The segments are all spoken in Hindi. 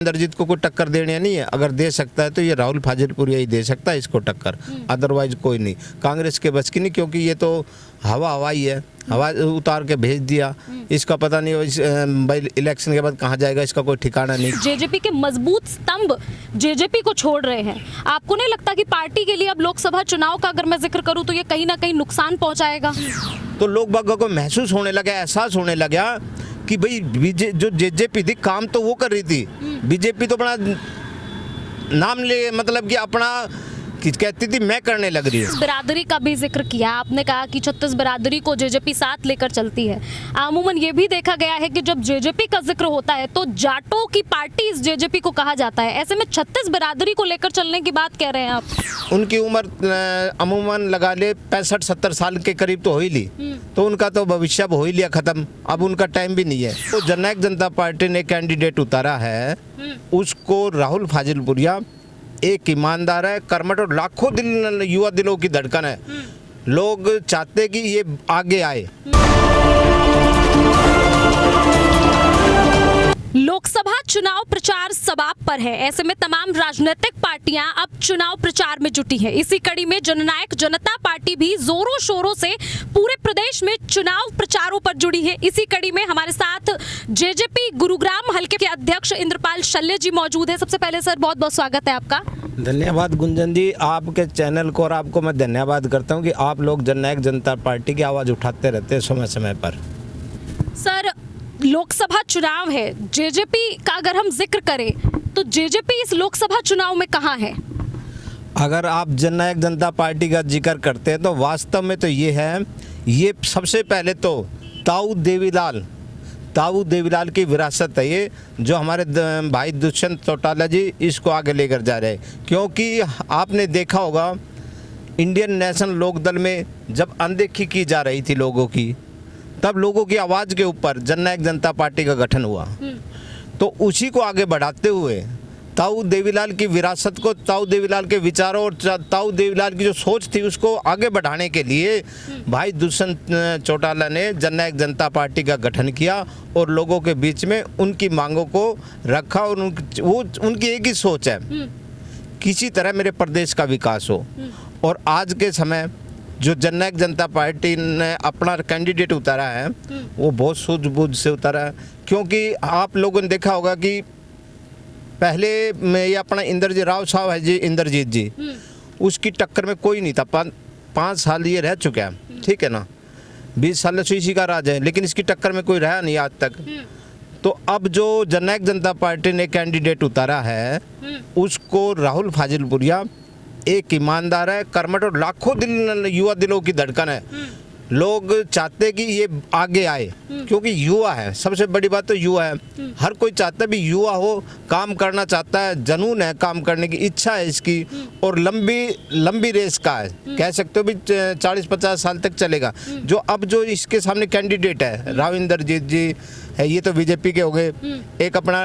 इंद्रजीत को कोई टक्कर देने नहीं है। अगर दे सकता है तो ये राहुल फाजिलपुरिया ही दे सकता है इसको टक्कर, अदरवाइज कोई नहीं। कांग्रेस के बस की नहीं, क्योंकि ये तो हवा ही है, हवा उतार के भेज दिया। इसका पता नहीं भाई इलेक्शन के बाद कहाँ जाएगा, इसका कोई ठिकाना नहीं। जेजेपी के मजबूत स्तंभ जेजेपी को छोड़ रहे हैं। आपको नहीं लगता कि पार्टी के लिए अब लोकसभा चुनाव का अगर मैं जिक्र करूं तो ये कहीं ना कहीं नुकसान पहुंचाएगा? तो लोग बागों को महसूस होने लगा, एहसास होने लगा कि भाई जो जेजेपी थी काम तो वो कर रही थी, बीजेपी तो अपना नाम ले मतलब कि अपना कहती थी मैं करने लग रही हूँ। बिरादरी का भी जिक्र किया आपने, कहा कि 36 बिरादरी को जेजेपी साथ लेकर चलती है। अमूमन ये भी देखा गया है कि जब जेजेपी का जिक्र होता है तो जाटों की पार्टी इस जेजेपी को कहा जाता है। ऐसे में 36 बिरादरी को लेकर चलने की बात कह रहे हैं आप। उनकी उम्र अमूमन लगा ले 65-70 साल के करीब तो हो ही ली, तो उनका तो भविष्य अब हो ही लिया खत्म, अब उनका टाइम भी नहीं है। तो जननायक जनता पार्टी ने कैंडिडेट उतारा है, उसको राहुल फाजिलपुरिया एक ईमानदार है, कर्मठ और लाखों दिल युवा दिलों की धड़कन है। लोग चाहते कि ये आगे आए। लोकसभा चुनाव प्रचार समाप्त पर है। ऐसे में तमाम राजनीतिक पार्टियां अब चुनाव प्रचार में जुटी हैं। इसी कड़ी में जननायक जनता पार्टी भी जोरों शोरों से पूरे प्रदेश में चुनाव प्रचारों पर जुड़ी है। इसी कड़ी में हमारे साथ जेजेपी गुरुग्राम हलके के अध्यक्ष इंद्रपाल शल्य जी मौजूद है। सबसे पहले सर बहुत बहुत स्वागत है आपका। धन्यवाद गुंजन जी, आपके चैनल को और आपको मैं धन्यवाद करता हूँ कि आप लोग जननायक जनता पार्टी की आवाज़ उठाते रहते हैं समय समय पर। सर लोकसभा चुनाव है, जेजेपी का अगर हम जिक्र करें तो जेजेपी इस लोकसभा चुनाव में कहाँ है? अगर आप जननायक जनता पार्टी का जिक्र करते हैं तो वास्तव में तो ये है, ये सबसे पहले तो ताऊ देवीलाल की विरासत है ये, जो हमारे भाई दुष्यंत चौटाला जी इसको आगे लेकर जा रहे हैं। क्योंकि आपने देखा होगा इंडियन नेशनल लोकदल में जब अनदेखी की जा रही थी लोगों की, तब लोगों की आवाज़ के ऊपर जननायक जनता पार्टी का गठन हुआ। तो उसी को आगे बढ़ाते हुए ताऊ देवीलाल की विरासत को, ताऊ देवीलाल के विचारों और ताऊ देवीलाल की जो सोच थी उसको आगे बढ़ाने के लिए भाई दुष्यंत चौटाला ने जननायक जनता पार्टी का गठन किया और लोगों के बीच में उनकी मांगों को रखा। और उनकी एक ही सोच है, किसी तरह मेरे प्रदेश का विकास हो। और आज के समय जो जननायक जनता पार्टी ने अपना कैंडिडेट उतारा है वो बहुत सूझबूझ से उतारा है। क्योंकि आप लोगों ने देखा होगा कि पहले में ये अपना इंद्रजीत राव साहब है जी, इंद्रजीत जी, उसकी टक्कर में कोई नहीं था। 5 साल ये रह चुका है, ठीक है ना, 20 साल से इसी का राज है, लेकिन इसकी टक्कर में कोई रहा नहीं आज तक। तो अब जो जननायक जनता पार्टी ने कैंडिडेट उतारा है उसको राहुल फाजिलपुरिया एक ईमानदार है, कर्मठ और लाखों दिल युवा दिलों की धड़कन है। लोग चाहते कि ये आगे आए, क्योंकि युवा है, सबसे बड़ी बात तो युवा है। हर कोई चाहता है भी युवा हो, काम करना चाहता है, जुनून है, काम करने की इच्छा है इसकी, और लंबी रेस का है, कह सकते हो भी 40-50 साल तक चलेगा। जो अब जो इसके सामने कैंडिडेट है राव इंद्रजीत जी है, ये तो बीजेपी के हो गए। एक अपना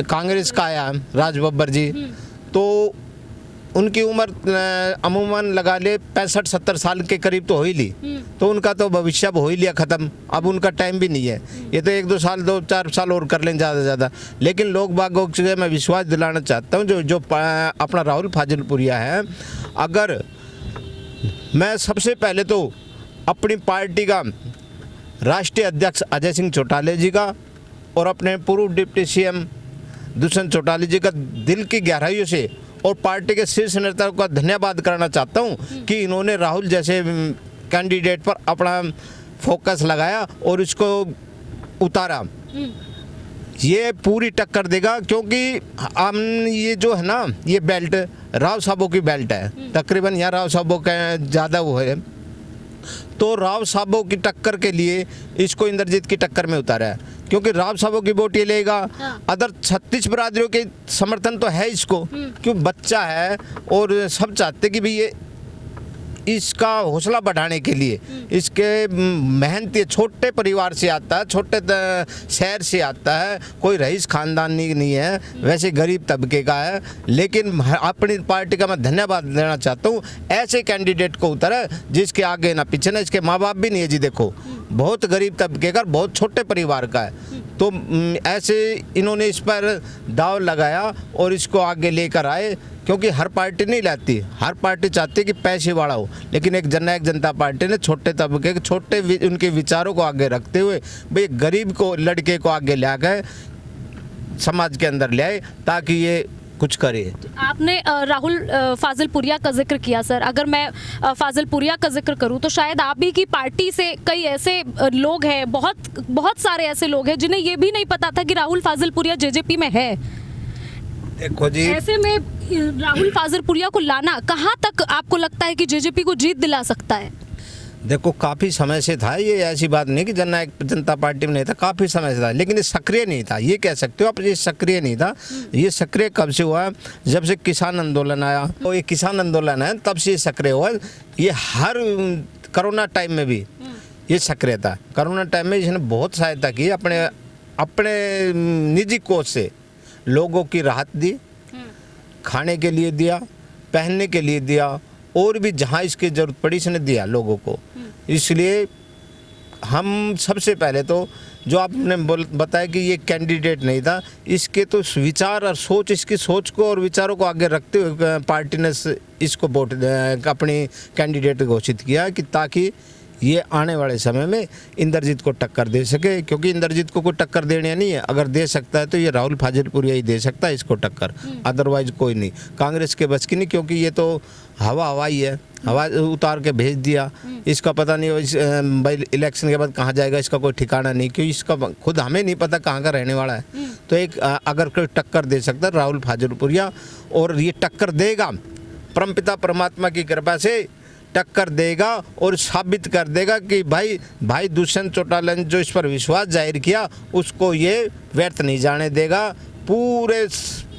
कांग्रेस का आया राज बब्बर जी, तो उनकी उम्र अमूमन लगा ले 65-70 साल के करीब तो हो ही ली, तो उनका तो भविष्य अब हो ही लिया खत्म, अब उनका टाइम भी नहीं है। ये तो 1-2 साल 2-4 साल और कर लें ज़्यादा से ज़्यादा। लेकिन लोग बागों से मैं विश्वास दिलाना चाहता हूँ जो अपना राहुल फाजिलपुरिया है, अगर मैं सबसे पहले तो अपनी पार्टी का राष्ट्रीय अध्यक्ष अजय सिंह चौटाला जी का और अपने पूर्व डिप्टी सीएम दुष्यंत चौटाला जी का दिल की गहराइयों से और पार्टी के शीर्ष नेताओं का धन्यवाद करना चाहता हूं कि इन्होंने राहुल जैसे कैंडिडेट पर अपना फोकस लगाया और इसको उतारा। ये पूरी टक्कर देगा, क्योंकि ये जो है ना, ये बेल्ट राव साहबों की बेल्ट है, तकरीबन यहाँ राव साहबों का ज़्यादा वो है। तो राव साहबों की टक्कर के लिए इसको इंद्रजीत की टक्कर में उतारा है, क्योंकि राव साहबों की वोट ये लेगा। अदर 36 बिरादरियों के समर्थन तो है इसको, क्यों बच्चा है और सब चाहते कि भाई ये इसका हौसला बढ़ाने के लिए, इसके मेहनती छोटे परिवार से आता है, छोटे शहर से आता है, कोई रईस खानदानी नहीं है, वैसे गरीब तबके का है। लेकिन अपनी पार्टी का मैं धन्यवाद देना चाहता हूँ, ऐसे कैंडिडेट को उतारा जिसके आगे ना पीछे ना, इसके माँ बाप भी नहीं है जी। देखो बहुत गरीब तबके का, बहुत छोटे परिवार का है। तो ऐसे इन्होंने इस पर दाव लगाया और इसको आगे लेकर आए, क्योंकि हर पार्टी नहीं लाती, हर पार्टी चाहती है कि पैसे वाला हो, लेकिन एक जननायक जनता पार्टी ने छोटे तबके के छोटे उनके विचारों को आगे रखते हुए भाई गरीब को, लड़के को आगे ला कर समाज के अंदर ले आए ताकि ये कुछ करे। आपने राहुल फाजिलपुरिया का जिक्र किया सर, अगर मैं फाजिलपुरिया का जिक्र करूं तो शायद आप ही की पार्टी से कई ऐसे लोग हैं, बहुत सारे ऐसे लोग हैं जिन्हें ये भी नहीं पता था कि राहुल फाजिलपुरिया जेजेपी में है। देखो जी, ऐसे में राहुल फाजिलपुरिया को लाना कहां तक आपको लगता है कि जेजेपी को जीत दिला सकता है? देखो काफ़ी समय से था ये, ऐसी बात नहीं कि जननायक जनता पार्टी में नहीं था, काफ़ी समय से था, लेकिन ये सक्रिय नहीं था, ये कह सकते हो आप, ये सक्रिय नहीं था। ये सक्रिय कब से हुआ? जब से किसान आंदोलन आया, तो ये किसान आंदोलन है तब से ये सक्रिय हुआ। ये हर कोरोना टाइम में भी ये सक्रिय था। कोरोना टाइम में इसने बहुत सहायता की, अपने निजी कोष से लोगों की राहत दी, खाने के लिए दिया, पहनने के लिए दिया, और भी जहाँ इसकी ज़रूरत पड़ी इसने दिया लोगों को। इसलिए हम सबसे पहले तो जो आपने बताया कि ये कैंडिडेट नहीं था, इसके तो विचार और सोच, इसकी सोच को और विचारों को आगे रखते हुए पार्टी ने इसको वोट अपनी कैंडिडेट घोषित किया कि ताकि ये आने वाले समय में इंद्रजीत को टक्कर दे सके, क्योंकि इंद्रजीत को कोई टक्कर देनी नहीं है। अगर दे सकता है तो ये राहुल फाजिलपुरिया ही दे सकता है इसको टक्कर, अदरवाइज कोई नहीं। कांग्रेस के बस की नहीं, क्योंकि ये तो हवा ही है, हवा उतार के भेज दिया। इसका पता नहीं भाई इलेक्शन के बाद कहाँ जाएगा, इसका कोई ठिकाना नहीं, क्योंकि इसका खुद हमें नहीं पता कहाँ का रहने वाला है। तो एक अगर कोई टक्कर दे सकता है राहुल फाजिलपुरिया, और ये टक्कर देगा, परमपिता परमात्मा की कृपा से टक्कर देगा और साबित कर देगा कि भाई दुष्यंत चौटाला ने जो इस पर विश्वास जाहिर किया उसको ये व्यर्थ नहीं जाने देगा, पूरे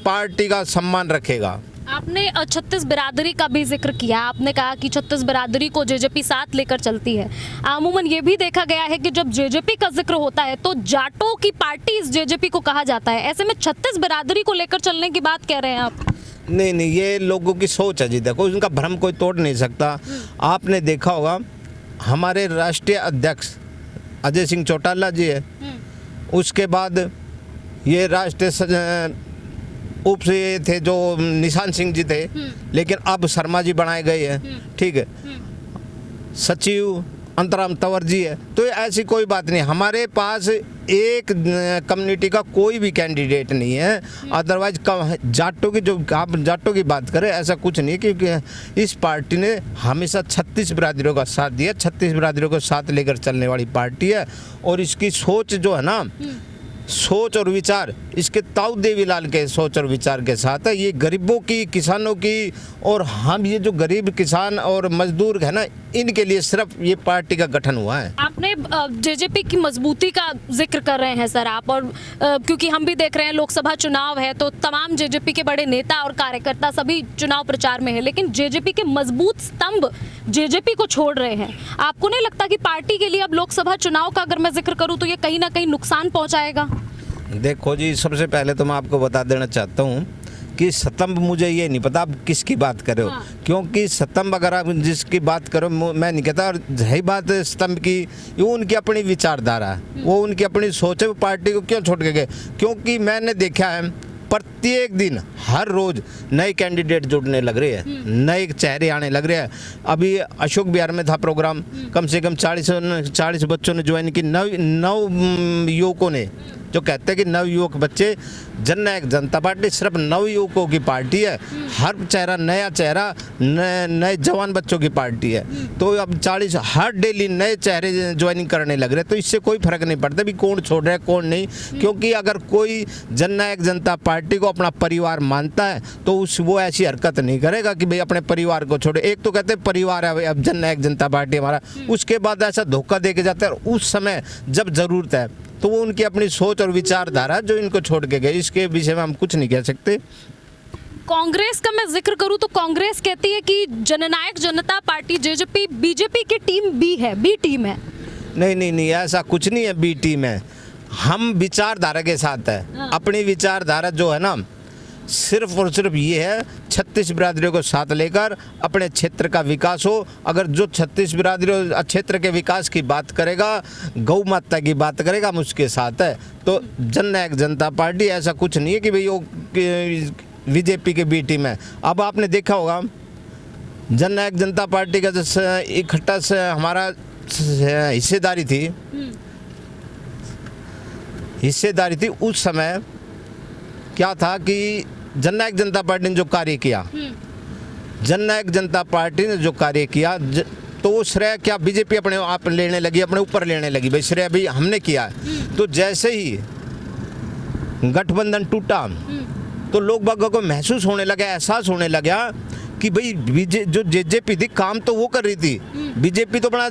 पार्टी का सम्मान रखेगा। आपने छत्तीस बिरादरी का भी जिक्र किया, आपने कहा कि छत्तीस बिरादरी को जेजेपी साथ लेकर चलती है। अमूमन ये भी देखा गया है कि जब जेजेपी का जिक्र होता है तो जाटों की पार्टी इस जेजेपी को कहा जाता है, ऐसे में छत्तीस बिरादरी को लेकर चलने की बात कह रहे हैं आप? नहीं, ये लोगों की सोच है जी। देखो उनका भ्रम कोई तोड़ नहीं सकता। आपने देखा होगा हमारे राष्ट्रीय अध्यक्ष अजय सिंह चौटाला जी है, उसके बाद ये राष्ट्रीय उप से थे जो निशान सिंह जी थे, लेकिन अब शर्मा जी बनाए गए हैं, ठीक है। सचिव अंतराम तंवर जी है। तो ऐसी कोई बात नहीं, हमारे पास एक कम्युनिटी का कोई भी कैंडिडेट नहीं है। अदरवाइज जाटों की, जो आप जाटों की बात करें, ऐसा कुछ नहीं, क्योंकि इस पार्टी ने हमेशा 36 बिरादरियों का साथ दिया, 36 बिरादरियों को साथ लेकर चलने वाली पार्टी है। और इसकी सोच जो है ना, सोच और विचार इसके ताऊ देवीलाल के सोच और विचार के साथ है। ये गरीबों की, किसानों की, और हम ये जो गरीब किसान और मजदूर है ना, इनके लिए सिर्फ ये पार्टी का गठन हुआ है। आपने जेजेपी की मजबूती का जिक्र कर रहे हैं सर आप, और क्योंकि हम भी देख रहे हैं लोकसभा चुनाव है तो तमाम जेजेपी के बड़े नेता और कार्यकर्ता सभी चुनाव प्रचार में है, लेकिन जेजेपी के मजबूत स्तंभ जेजेपी को छोड़ रहे हैं। आपको नहीं लगता कि पार्टी के लिए अब लोकसभा चुनाव का अगर मैं जिक्र करूं तो ये कहीं ना कहीं नुकसान पहुंचाएगा? देखो जी, सबसे पहले तो मैं आपको बता देना चाहता हूँ कि स्तंभ, मुझे ये नहीं पता आप किसकी बात कर रहे हो। क्योंकि स्तंभ अगर आप जिसकी बात करो, मैं नहीं कहता। और यही बात स्तंभ की, वो उनकी अपनी विचारधारा है, वो उनकी अपनी सोच है। वो पार्टी को क्यों छोड़ के गए? क्योंकि मैंने देखा है प्रत्येक दिन हर रोज नए कैंडिडेट जुड़ने लग रहे हैं, नए चेहरे आने लग रहे हैं। अभी अशोक विहार में था प्रोग्राम, कम से कम 40 बच्चों ने ज्वाइन की, नव युवकों ने, जो कहते हैं कि नव युवक बच्चे, जननायक जनता पार्टी सिर्फ नव युवकों की पार्टी है। हर चेहरा नया चेहरा, नए जवान बच्चों की पार्टी है। तो अब 40 हर डेली नए चेहरे ज्वाइनिंग करने लग रहे हैं। तो इससे कोई फर्क नहीं पड़ता भी कौन छोड़ रहा है कौन नहीं, क्योंकि अगर कोई जननायक जनता पार्टी को अपना परिवार मानता है तो वो ऐसी हरकत नहीं करेगा कि भाई अपने परिवार को छोड़े। एक तो कहते हैं परिवार है अब जननायक जनता पार्टी हमारा, उसके बाद ऐसा धोखा दे के जाता है। उस समय जब जरूरत है तो वो उनकी अपनी सोच और विचारधारा जो इनको छोड़ के गए, इसके विषय में हम कुछ नहीं कह सकते। कांग्रेस का मैं जिक्र करूं तो कांग्रेस कहती है कि जननायक जनता पार्टी जेजेपी बीजेपी की टीम बी है, बी टीम है। नहीं, ऐसा कुछ नहीं है बी टीम है। हम विचारधारा के साथ है। अपनी विचारधारा जो है ना, सिर्फ और सिर्फ ये है 36 बिरादरियों को साथ लेकर अपने क्षेत्र का विकास हो। अगर जो 36 बिरादरियों क्षेत्र के विकास की बात करेगा, गौ माता की बात करेगा, हम उसके साथ है। तो जननायक जनता पार्टी ऐसा कुछ नहीं है कि भाई वो बीजेपी के बी टीम है। अब आपने देखा होगा जननायक जनता पार्टी का जो इकट्ठा से हमारा हिस्सेदारी थी, उस समय क्या था कि जननायक जनता पार्टी ने जो कार्य किया, जननायक जनता पार्टी ने जो कार्य किया, तो वो श्रेय क्या बीजेपी अपने आप लेने लगी, अपने ऊपर लेने लगी, भाई श्रेय भी हमने किया। तो जैसे ही गठबंधन टूटा तो लोग बागों को महसूस होने लगा, एहसास होने लगा कि भाई जो जेजेपी थी काम तो वो कर रही थी, बीजेपी तो अपना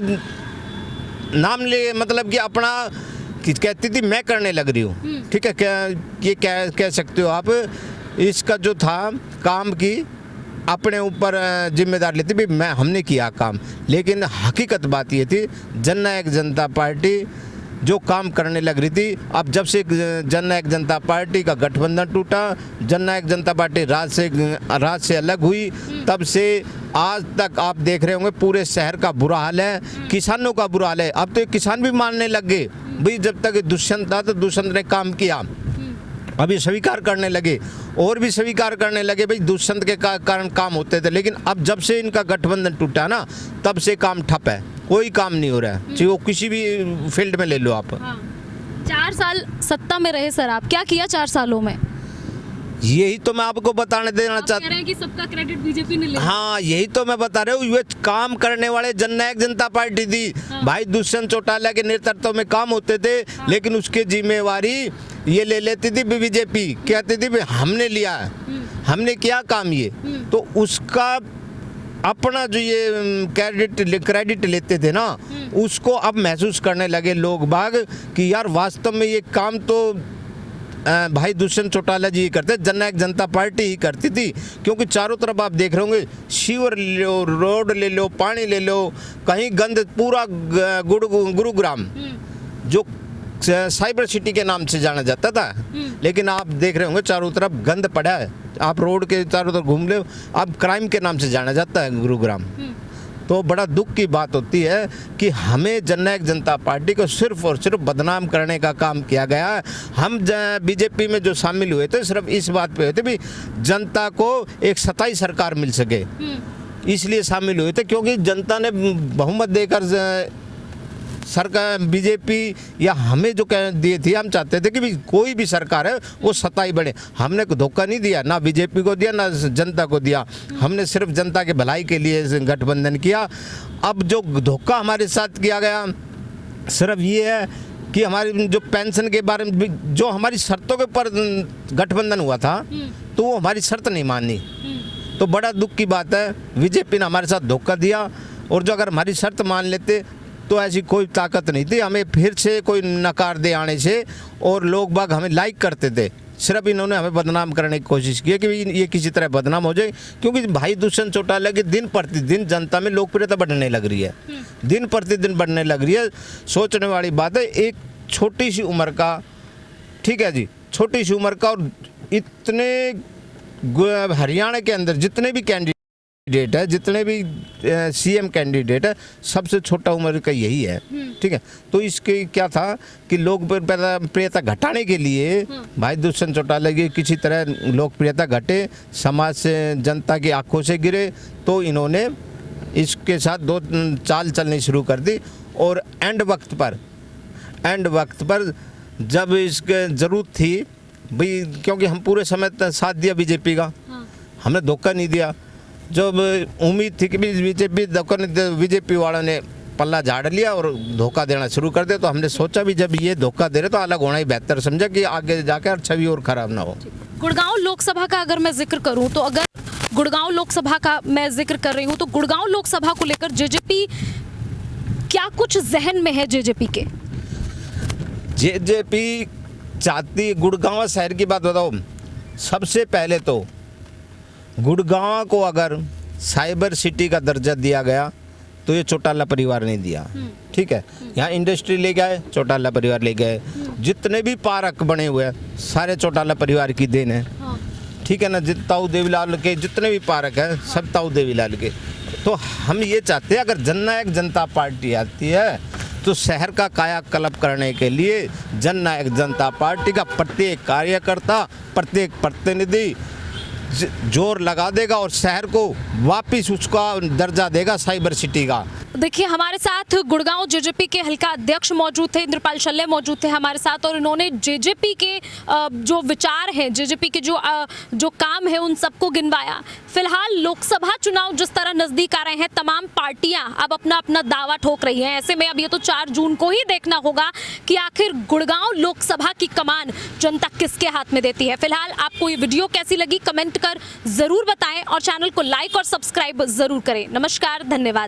नाम ले मतलब कि अपना कहती थी मैं करने लग रही हूँ। ठीक है, क्या ये कह सकते हो आप, इसका जो था काम की अपने ऊपर जिम्मेदारी लेती भी हमने किया काम। लेकिन हकीकत बात ये थी जननायक जनता पार्टी जो काम करने लग रही थी, अब जब से जननायक जनता पार्टी का गठबंधन टूटा, जननायक जनता पार्टी राज से अलग हुई, तब से आज तक आप देख रहे होंगे पूरे शहर का बुरा हाल है, किसानों का बुरा हाल है। अब तो किसान भी मानने लग गए भाई जब तक दुष्यंत था तो दुष्यंत ने काम किया, अभी स्वीकार करने लगे और भी स्वीकार करने लगे भाई दुष्यंत के कारण काम होते थे। लेकिन अब जब से इनका गठबंधन टूटा ना, तब से काम ठप है, कोई काम नहीं हो रहा है, चाहे वो किसी भी फील्ड में ले लो आप। 4 साल सत्ता में रहे सर, आप क्या किया 4 सालों में? यही तो मैं आपको बताने देना चाहता कह रहे हैं कि सबका क्रेडिट बीजेपी ने लिया। हाँ, यही तो मैं बता रहा हूँ, ये काम करने वाले जननायक जनता पार्टी थी। भाई दुष्यंत चौटाला के नेतृत्व में काम होते थे, लेकिन उसकी जिम्मेवारी ये ले लेती थी बीजेपी, कहती थी हमने लिया, हमने किया काम ये। तो उसका अपना जो ये क्रेडिट लेते थे ना, उसको अब महसूस करने लगे लोग बाग कि यार वास्तव में ये काम तो भाई दुष्यंत चौटाला जी ही करते, जननायक जनता पार्टी ही करती थी। क्योंकि चारों तरफ आप देख रहे होंगे, सीवर ले लो, रोड ले लो, पानी ले लो, कहीं गंद, पूरा गुरुग्राम जो साइबर सिटी के नाम से जाना जाता था, लेकिन आप देख रहे होंगे चारों तरफ गंद पड़ा है। आप रोड के चारों तरफ घूम ले, अब क्राइम के नाम से जाना जाता है गुरुग्राम। तो बड़ा दुख की बात होती है कि हमें जननायक जनता पार्टी को सिर्फ और सिर्फ बदनाम करने का काम किया गया है। हम बीजेपी में जो शामिल हुए थे सिर्फ इस बात पे हुए थे भी जनता को एक सताई सरकार मिल सके, इसलिए शामिल हुए थे। क्योंकि जनता ने बहुमत देकर सरकार बीजेपी या हमें जो कह दिए थे, हम चाहते थे कि भी कोई भी सरकार है वो सताई बढ़े। हमने धोखा नहीं दिया, ना बीजेपी को दिया ना जनता को दिया, हमने सिर्फ जनता के भलाई के लिए गठबंधन किया। अब जो धोखा हमारे साथ किया गया सिर्फ ये है कि हमारी जो पेंशन के बारे में जो हमारी शर्तों के ऊपर गठबंधन हुआ था, तो वो हमारी शर्त नहीं मानी। तो बड़ा दुख की बात है, बीजेपी ने हमारे साथ धोखा दिया। और जो अगर हमारी शर्त मान लेते तो ऐसी कोई ताकत नहीं थी हमें फिर से कोई नकार दे आने से, और लोग बाग हमें लाइक करते थे। सिर्फ इन्होंने हमें बदनाम करने की कोशिश की कि ये किसी तरह बदनाम हो जाए। क्योंकि भाई दुष्यंत चौटाला की दिन प्रतिदिन जनता में लोकप्रियता बढ़ने लग रही है, दिन प्रतिदिन बढ़ने लग रही है। सोचने वाली बात है, एक छोटी सी उम्र का, ठीक है जी, छोटी सी उम्र का, और इतने हरियाणा के अंदर जितने भी कैंडिडेट है, जितने भी सीएम कैंडिडेट है, सबसे छोटा उम्र का यही है। ठीक है, तो इसके क्या था कि लोकप्रियता घटाने के लिए भाई दुष्यंत चौटाला की किसी तरह लोकप्रियता घटे, समाज से जनता की आंखों से गिरे, तो इन्होंने इसके साथ दो चाल चलनी शुरू कर दी। और एंड वक्त पर जब इसके ज़रूरत थी भाई, क्योंकि हम पूरे समय साथ दिया बीजेपी का, हमने धोखा नहीं दिया। जब उम्मीद थी कि बीजेपी वालों ने पल्ला झाड़ लिया और धोखा देना शुरू कर दिया, तो हमने सोचा भी जब ये धोखा दे रहे तो अलग होना ही बेहतर समझा कि आगे जाकर छवि और खराब ना हो। गुड़गांव लोकसभा का अगर मैं जिक्र करूं, तो अगर गुड़गांव लोकसभा का मैं जिक्र कर रही हूं, तो गुड़गांव लोकसभा को लेकर जेजेपी क्या कुछ जहन में है? जेजेपी चाहती, गुड़गांव शहर की बात बताओ, सबसे पहले तो गुड़गांव को अगर साइबर सिटी का दर्जा दिया गया तो ये चौटाला परिवार ने दिया। ठीक है, यहाँ इंडस्ट्री ले गए, चौटाला परिवार ले गए, जितने भी पार्क बने हुए हैं सारे चौटाला परिवार की देन है। ठीक है ना, ताऊ देवीलाल के जितने भी पार्क हैं सब ताऊ देवीलाल के। तो हम ये चाहते हैं अगर जननायक जनता पार्टी आती है तो शहर का कायाकल्प करने के लिए जननायक जनता पार्टी का प्रत्येक कार्यकर्ता, प्रत्येक प्रतिनिधि जोर लगा देगा और शहर को वापस उसका दर्जा देगा साइबर सिटी का। देखिए हमारे साथ गुड़गांव जेजेपी के हल्का अध्यक्ष मौजूद थे, इंद्रपाल शल्य मौजूद थे हमारे साथ, और इन्होंने जेजेपी के जो विचार हैं, जेजेपी के जो काम है उन सबको गिनवाया। फिलहाल लोकसभा चुनाव जिस तरह नजदीक आ रहे हैं, तमाम पार्टियां अब अपना अपना दावा ठोक रही हैं। ऐसे में अब ये तो 4 जून को ही देखना होगा कि आखिर गुड़गांव लोकसभा की कमान जनता किसके हाथ में देती है। फिलहाल आपको ये वीडियो कैसी लगी कमेंट कर जरूर बताएं और चैनल को लाइक और सब्सक्राइब जरूर करें। नमस्कार, धन्यवाद।